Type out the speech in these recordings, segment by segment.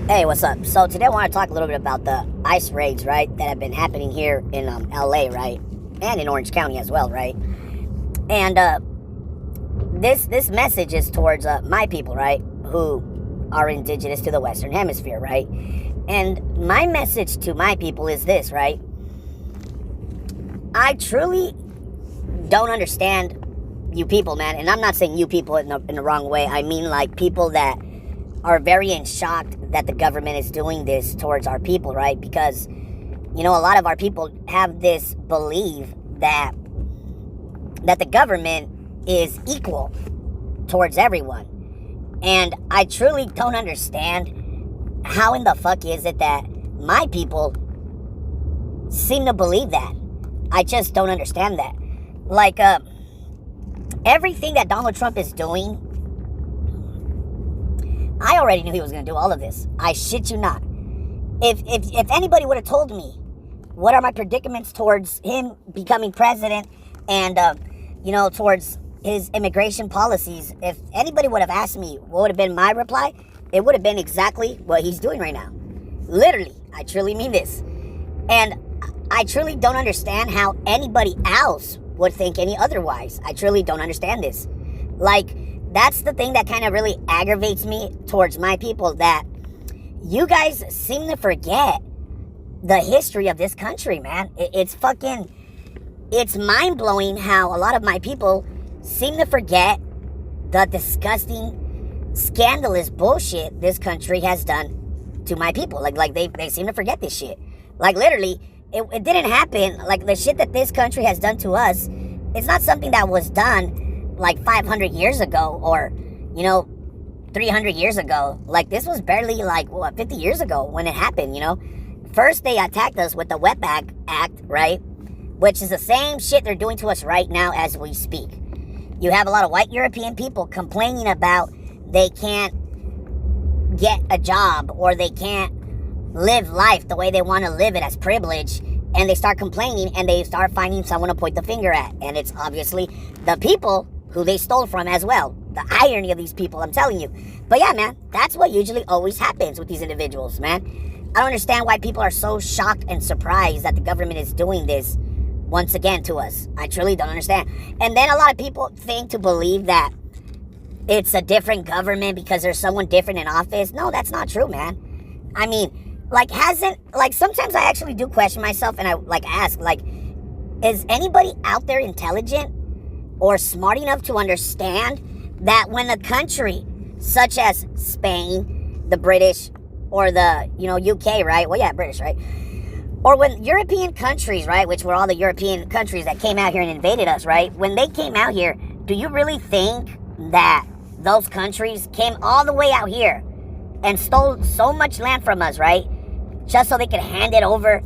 Hey, what's up? So today I want to talk a little bit about the ICE raids, right, that have been happening here in LA, right, and in Orange County as well, right. And this message is towards my people, right, who are indigenous to the Western Hemisphere, right. And my message to my people is this, right. I truly don't understand you people, man, and I'm not saying you people in the wrong way. I mean, like, people that are very in shock that the government is doing this towards our people, right? Because, a lot of our people have this belief that the government is equal towards everyone. And I truly don't understand how in the fuck is it that my people seem to believe that. I just don't understand that. Like, everything that Donald Trump is doing, I already knew he was going to do all of this. I shit you not. If anybody would have told me what are my predicaments towards him becoming president and, towards his immigration policies, if anybody would have asked me what would have been my reply, it would have been exactly what he's doing right now. Literally, I truly mean this. And I truly don't understand how anybody else would think any otherwise. I truly don't understand this. Like, that's the thing that kind of really aggravates me towards my people, that you guys seem to forget the history of this country, man. It's mind-blowing how a lot of my people seem to forget the disgusting, scandalous bullshit this country has done to my people. Like they seem to forget this shit. Like, literally, it didn't happen. Like, the shit that this country has done to us, it's not something that was done like 500 years ago or 300 years ago. Like, this was barely 50 years ago when it happened. First they attacked us with the Wet Act, right, which is the same shit they're doing to us right now as we speak. You have a lot of white European people complaining about they can't get a job or they can't live life the way they want to live it as privilege, and they start complaining and they start finding someone to point the finger at, and it's obviously the people who they stole from as well. The irony of these people, I'm telling you. But yeah, man, that's what usually always happens with these individuals, man. I don't understand why people are so shocked and surprised that the government is doing this once again to us. I truly don't understand. And then a lot of people think to believe that it's a different government because there's someone different in office. No, that's not true, man. I mean, sometimes I actually do question myself, and I ask, is anybody out there intelligent or smart enough to understand that when a country such as Spain, the British, or the, UK, right? Well, yeah, British, right? Or when European countries, right, which were all the European countries that came out here and invaded us, right? When they came out here, do you really think that those countries came all the way out here and stole so much land from us, right, just so they could hand it over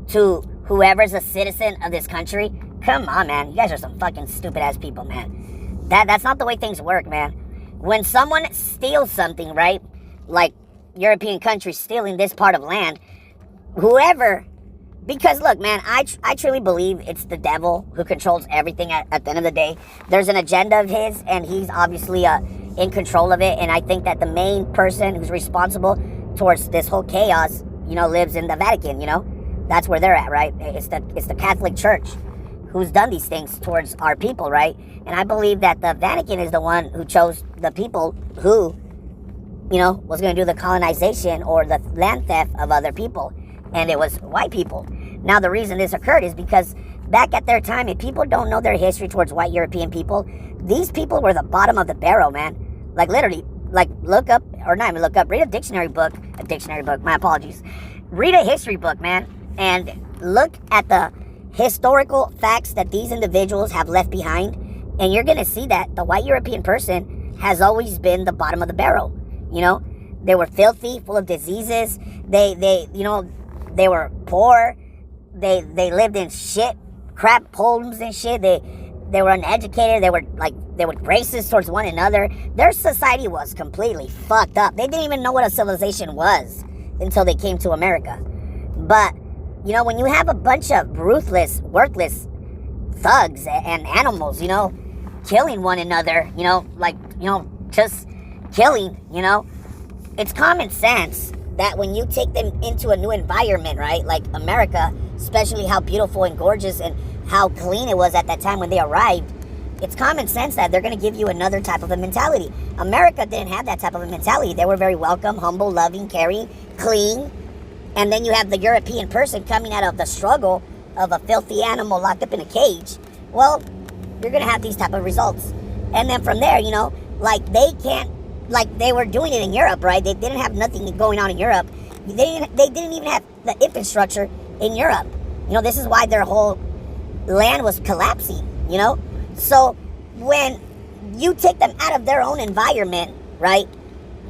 to whoever's a citizen of this country? Come on, man. You guys are some fucking stupid-ass people, man. That's not the way things work, man. When someone steals something, right, like European countries stealing this part of land, whoever, because look, man, I truly believe it's the devil who controls everything at the end of the day. There's an agenda of his, and he's obviously in control of it, and I think that the main person who's responsible towards this whole chaos, lives in the Vatican. That's where they're at, right? It's the Catholic Church who's done these things towards our people, right? And I believe that the Vatican is the one who chose the people who, was going to do the colonization or the land theft of other people. And it was white people. Now, the reason this occurred is because back at their time, if people don't know their history towards white European people, these people were the bottom of the barrel, man. Like, literally, look up, or not even look up, read a dictionary book, my apologies. Read a history book, man, and look at the historical facts that these individuals have left behind, and you're going to see that the white European person has always been the bottom of the barrel. They were filthy, full of diseases. They were poor. They lived in shit, crap homes and shit. They were uneducated. They were racist towards one another. Their society was completely fucked up. They didn't even know what a civilization was until they came to America. But when you have a bunch of ruthless, worthless thugs and animals, killing one another, just killing, it's common sense that when you take them into a new environment, right, like America, especially how beautiful and gorgeous and how clean it was at that time when they arrived, it's common sense that they're going to give you another type of a mentality. America didn't have that type of a mentality. They were very welcome, humble, loving, caring, clean. And then you have the European person coming out of the struggle of a filthy animal locked up in a cage. Well, you're going to have these type of results. And then from there, you know, like they can't, like they were doing it in Europe, right? They didn't have nothing going on in Europe. They didn't even have the infrastructure in Europe. You know, this is why their whole land was collapsing, you know? So when you take them out of their own environment, right?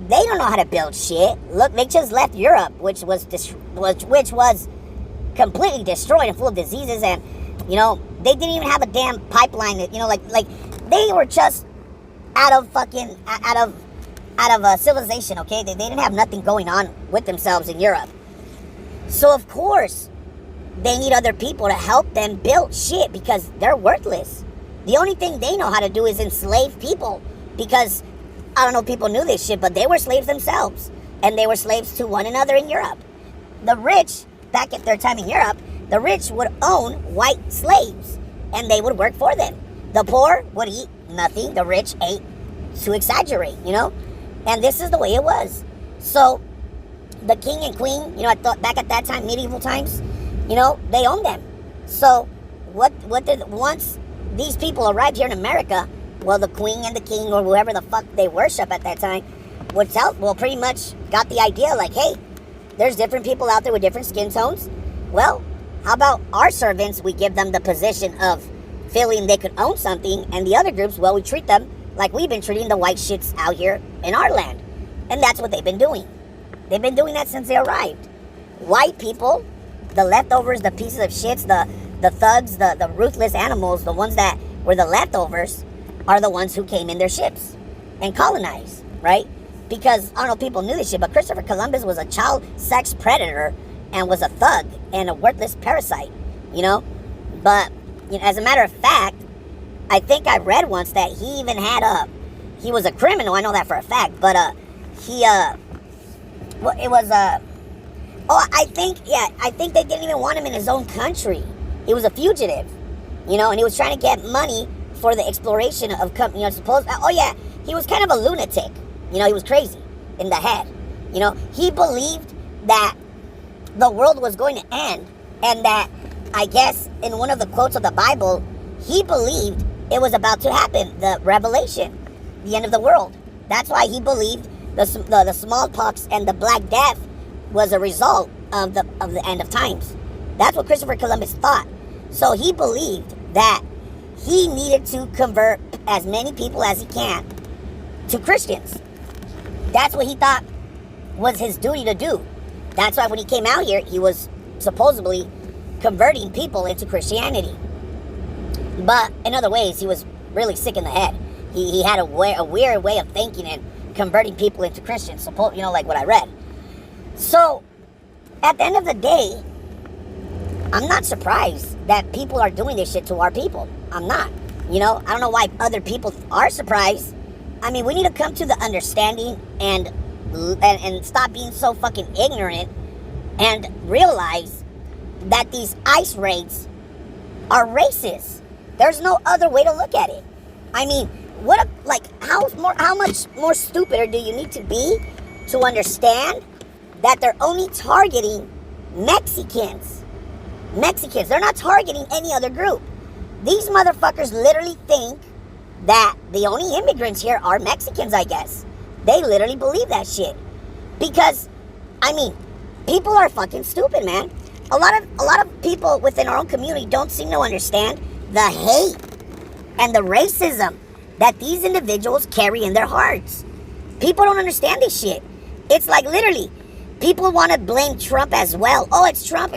They don't know how to build shit. Look, they just left Europe, which was completely destroyed and full of diseases, and you know they didn't even have a damn pipeline. That, you know, like they were just out of a civilization. Okay, they didn't have nothing going on with themselves in Europe. So of course they need other people to help them build shit because they're worthless. The only thing they know how to do is enslave people because. I don't know if people knew this shit, but they were slaves themselves. And they were slaves to one another in Europe. The rich, back at their time in Europe, the rich would own white slaves. And they would work for them. The poor would eat nothing. The rich ate to exaggerate, you know? And this is the way it was. So, the king and queen, you know, I thought back at that time, medieval times, you know, they owned them. So, once these people arrived here in America, well, the queen and the king, or whoever the fuck they worship at that time, pretty much got the idea, like, hey, there's different people out there with different skin tones. Well, how about our servants, we give them the position of feeling they could own something, and the other groups, well, we treat them like we've been treating the white shits out here in our land. And that's what they've been doing. They've been doing that since they arrived. White people, the leftovers, the pieces of shits, the thugs, the ruthless animals, the ones that were the leftovers, are the ones who came in their ships and colonized, right? Because, I don't know if people knew this shit, but Christopher Columbus was a child sex predator and was a thug and a worthless parasite, you know? But, you know, as a matter of fact, I think I read once that he even had he was a criminal, I know that for a fact, but I think they didn't even want him in his own country. He was a fugitive, you know, and he was trying to get money for the exploration of company, you know, he was kind of a lunatic. You know, he was crazy in the head. You know, he believed that the world was going to end, and that, I guess, in one of the quotes of the Bible, he believed it was about to happen, the Revelation, the end of the world. That's why he believed the smallpox and the Black Death was a result of the end of times. That's what Christopher Columbus thought. So he believed that he needed to convert as many people as he can to Christians. That's what he thought was his duty to do. That's why when he came out here, he was supposedly converting people into Christianity. But in other ways, he was really sick in the head. He had a weird way of thinking and converting people into Christians, you know, like what I read. So, at the end of the day, I'm not surprised that people are doing this shit to our people. I'm not. You know, I don't know why other people are surprised. I mean, we need to come to the understanding and stop being so fucking ignorant and realize that these ICE raids are racist. There's no other way to look at it. I mean, how much more stupider do you need to be to understand that they're only targeting Mexicans? They're not targeting any other group. These motherfuckers literally think that the only immigrants here are Mexicans, I guess. They literally believe that shit. Because, I mean, people are fucking stupid, man. A lot of people within our own community don't seem to understand the hate and the racism that these individuals carry in their hearts. People don't understand this shit. It's like literally, people want to blame Trump as well. Oh, it's Trump.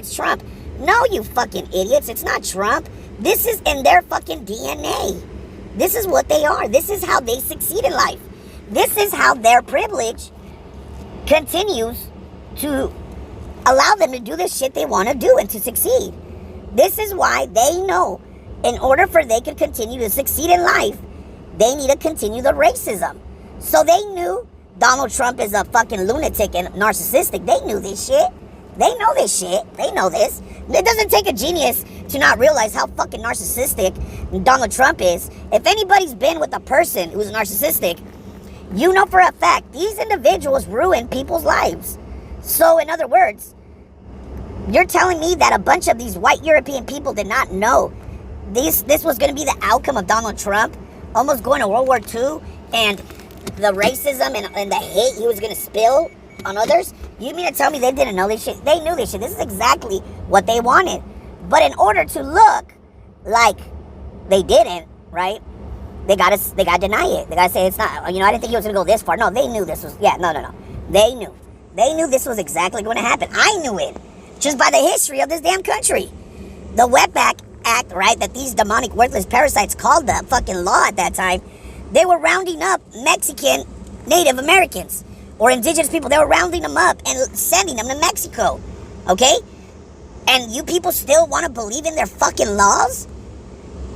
No, you fucking idiots. It's not Trump. This is in their fucking DNA. This is what they are. This is how they succeed in life. This is how their privilege continues to allow them to do the shit they want to do and to succeed. This is why they know in order for they to continue to succeed in life, they need to continue the racism. So they knew Donald Trump is a fucking lunatic and narcissistic. They knew this shit. They know this shit. They know this. It doesn't take a genius to not realize how fucking narcissistic Donald Trump is. If anybody's been with a person who's narcissistic, you know for a fact these individuals ruin people's lives. So, in other words, you're telling me that a bunch of these white European people did not know this was going to be the outcome of Donald Trump almost going to World War II and the racism and the hate he was going to spill on others? You mean to tell me they didn't know this shit? They knew this shit. This is exactly what they wanted. But in order to look like they didn't, right? They gotta deny it. They gotta say it's not. I didn't think he was gonna go this far. No, they knew this was. Yeah, no. They knew. They knew this was exactly going to happen. I knew it, just by the history of this damn country. The Wetback Act, right? That these demonic, worthless parasites called the fucking law at that time. They were rounding up Mexican Native Americans or indigenous people. They were rounding them up and sending them to Mexico. Okay? And you people still want to believe in their fucking laws?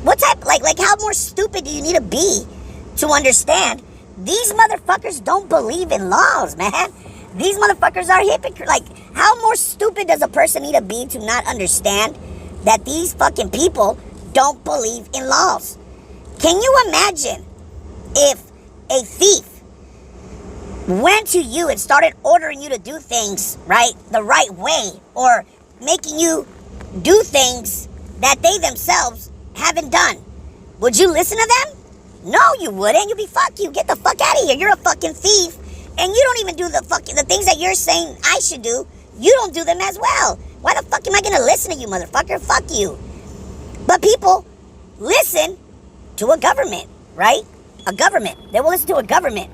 What type, like how more stupid do you need to be to understand these motherfuckers don't believe in laws, man? These motherfuckers are hypocrites. Like, how more stupid does a person need to be to not understand that these fucking people don't believe in laws? Can you imagine if a thief went to you and started ordering you to do things, right, the right way, or making you do things that they themselves haven't done? Would you listen to them? No, you wouldn't. You'd be, fuck you, get the fuck out of here. You're a fucking thief, and you don't even do the things that you're saying I should do. You don't do them as well. Why the fuck am I gonna listen to you, motherfucker? Fuck you. But people listen to a government, right? A government. They will listen to a government,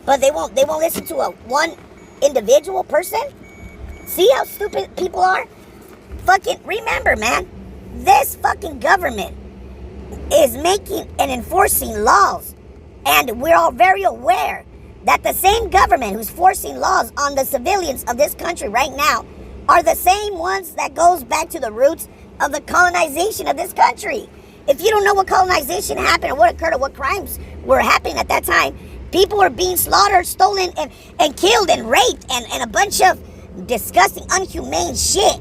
but they won't listen to a one individual person. See how stupid people are? Fucking remember, man, this fucking government is making and enforcing laws, and we're all very aware that the same government who's forcing laws on the civilians of this country right now are the same ones that goes back to the roots of the colonization of this country. If you don't know what colonization happened or what occurred or what crimes were happening at that time, people were being slaughtered, stolen, and killed and raped and a bunch of disgusting, unhumane shit.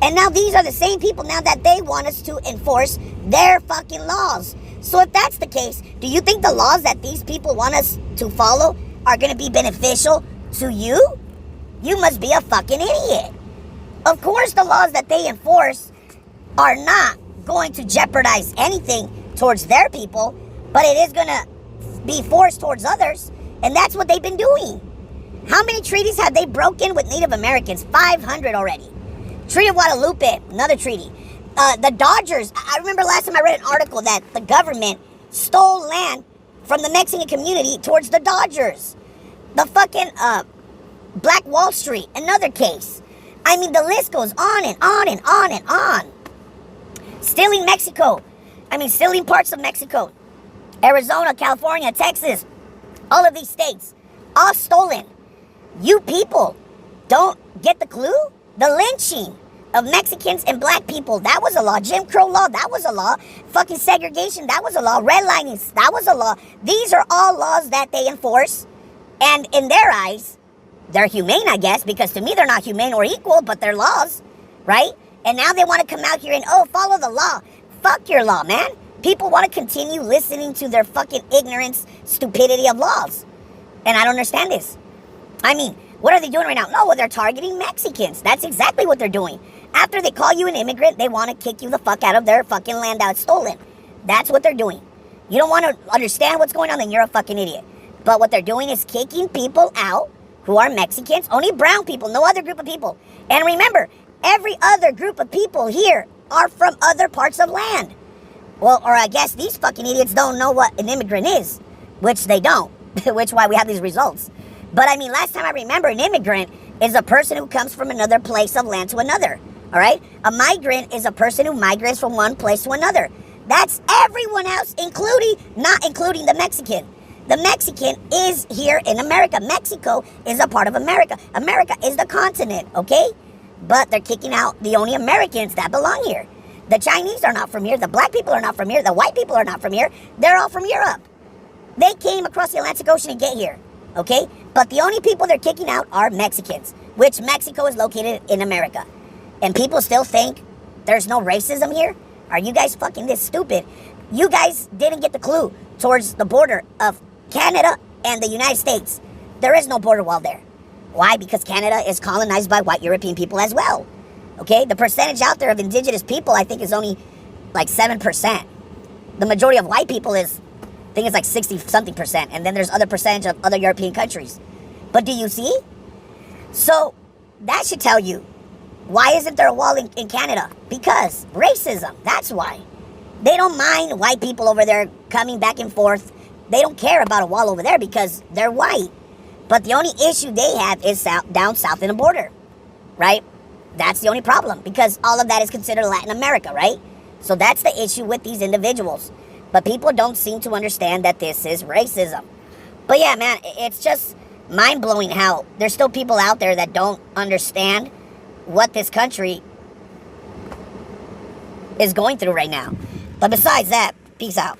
And now these are the same people now that they want us to enforce their fucking laws. So if that's the case, do you think the laws that these people want us to follow are going to be beneficial to you? You must be a fucking idiot. Of course the laws that they enforce are not going to jeopardize anything towards their people, but it is going to be forced towards others, and that's what they've been doing. How many treaties have they broken with Native Americans? 500 already. Treaty of Guadalupe, another treaty. The Dodgers, I remember last time I read an article that the government stole land from the Mexican community towards the Dodgers. The fucking Black Wall Street, another case. I mean, the list goes on and on and on and on. Stealing Mexico. Stealing parts of Mexico. Arizona, California, Texas. All of these states. All stolen. You people don't get the clue? The lynching of Mexicans and black people, that was a law. Jim Crow law, that was a law. Fucking segregation, that was a law. Redlining, that was a law. These are all laws that they enforce. And in their eyes, they're humane, I guess, because to me they're not humane or equal, but they're laws, right? And now they want to come out here and, follow the law. Fuck your law, man. People want to continue listening to their fucking ignorance, stupidity of laws. And I don't understand this. What are they doing right now? No, they're targeting Mexicans. That's exactly what they're doing. After they call you an immigrant, they want to kick you the fuck out of their fucking land that's stolen. That's what they're doing. You don't want to understand what's going on, then you're a fucking idiot. But what they're doing is kicking people out who are Mexicans, only brown people, no other group of people. And remember, every other group of people here are from other parts of land. Well, or I guess these fucking idiots don't know what an immigrant is, which they don't, which why we have these results. But last time I remember, an immigrant is a person who comes from another place of land to another, all right? A migrant is a person who migrates from one place to another. That's everyone else, not including the Mexican. The Mexican is here in America. Mexico is a part of America. America is the continent, okay? But they're kicking out the only Americans that belong here. The Chinese are not from here. The black people are not from here. The white people are not from here. They're all from Europe. They came across the Atlantic Ocean to get here, okay? But the only people they're kicking out are Mexicans, which Mexico is located in America. And people still think there's no racism here? Are you guys fucking this stupid? You guys didn't get the clue towards the border of Canada and the United States. There is no border wall there. Why? Because Canada is colonized by white European people as well. Okay? The percentage out there of indigenous people, I think, is only like 7%. The majority of white people is, I think it's like 60-something%. And then there's other percentage of other European countries. But do you see? So, that should tell you, why isn't there a wall in Canada? Because racism. That's why. They don't mind white people over there coming back and forth. They don't care about a wall over there because they're white. But the only issue they have is down south in the border, right? That's the only problem because all of that is considered Latin America, right? So that's the issue with these individuals. But people don't seem to understand that this is racism. But yeah, man, it's just mind-blowing how there's still people out there that don't understand what this country is going through right now. But besides that, peace out.